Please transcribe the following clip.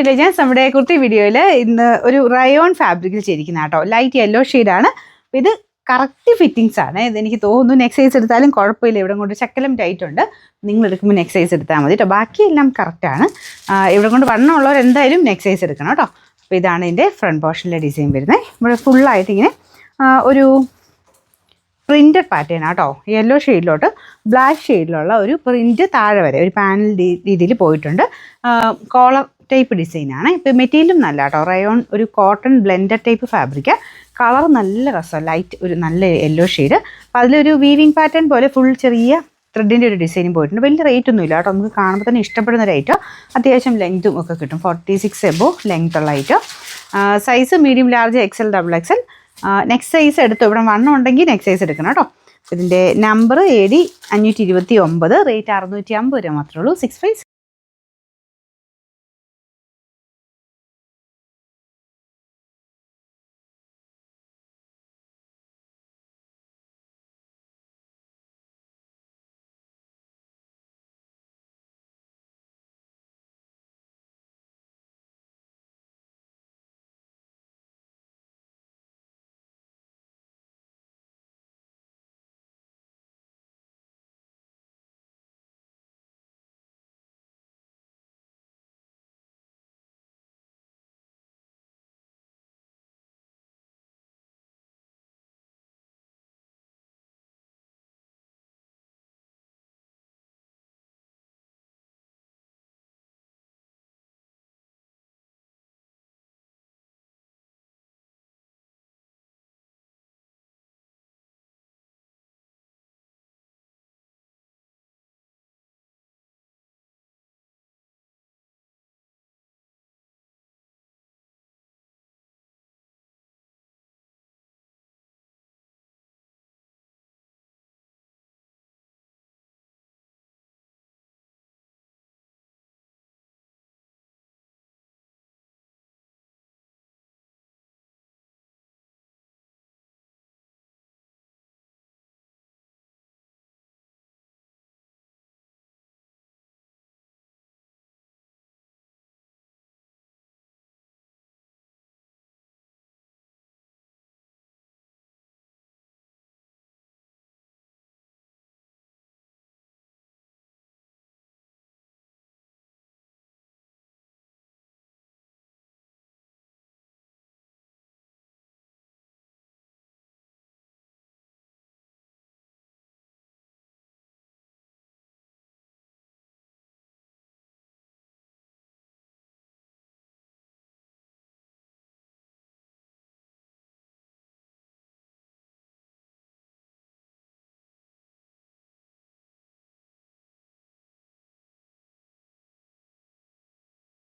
Gents നമ്മുടെ കുർത്തി വീഡിയോയിൽ ഇന്ന് ഒരു റയോൺ ഫാബ്രിക്കിൽ ചെയ്തിരിക്കുന്ന കേട്ടോ. ലൈറ്റ് യെല്ലോ ഷെയ്ഡാണ്. അപ്പോൾ ഇത് കറക്റ്റ് ഫിറ്റിങ്സ് ആണ്. ഇതെനിക്ക് തോന്നുന്നു നെക്ക് സൈസ് എടുത്താലും കുഴപ്പമില്ല. ഇവിടെ കൊണ്ട് ശക്കലം ടൈറ്റ് ഉണ്ട്. നിങ്ങൾ എടുക്കുമ്പോൾ നെക്ക് സൈസ് എടുത്താൽ മതി കേട്ടോ. ബാക്കിയെല്ലാം കറക്റ്റാണ്. ഇവിടെ കൊണ്ട് വണ്ണമുള്ളവർ എന്തായാലും നെക്ക് സൈസ് എടുക്കണം കേട്ടോ. അപ്പോൾ ഇതാണ് ഇതിൻ്റെ ഫ്രണ്ട് പോർഷനിലെ ഡിസൈൻ വരുന്നത്. ഇവിടെ ഫുള്ളായിട്ട് ഇങ്ങനെ ഒരു പ്രിൻറ്റഡ് പാറ്റേൺ ആട്ടോ. യെല്ലോ ഷെയ്ഡിലോട്ട് ബ്ലാക്ക് ഷെയ്ഡിലുള്ള ഒരു പ്രിൻറ്റ് താഴെ വരെ ഒരു പാനൽ രീതിയിൽ പോയിട്ടുണ്ട്. കോളർ ടൈപ്പ് ഡിസൈനാണ്. ഇപ്പോൾ മെറ്റീരിയലും നല്ല കേട്ടോ. റയോൺ ഒരു cotton blended type fabric. Colour നല്ല രസം, ലൈറ്റ് ഒരു നല്ല യെല്ലോ ഷെയ്ഡ്. അപ്പോൾ അതിലൊരു വീവിങ് പാറ്റേൺ പോലെ ഫുൾ ചെറിയ ത്രെഡിൻ്റെ ഒരു ഡിസൈനും പോയിട്ടുണ്ട്. വലിയ റേറ്റ് ഒന്നും ഇല്ല കേട്ടോ. നമുക്ക് കാണുമ്പോൾ തന്നെ ഇഷ്ടപ്പെടുന്ന ഒരു ഐറ്റം. അത്യാവശ്യം ലെങ്ത്തും ഒക്കെ കിട്ടും. 46 എബോ ലെങ്ത് ഉള്ള item. Size medium, large, XL, XXL. Next size എടുത്തു. ഇവിടെ വണ്ണം ഉണ്ടെങ്കിൽ നെക്സ്റ്റ് സൈസ് എടുക്കണം കേട്ടോ. ഇതിൻ്റെ നമ്പർ AD 529, റേറ്റ് 650 രൂപ മാത്രമേ ഉള്ളൂ. 65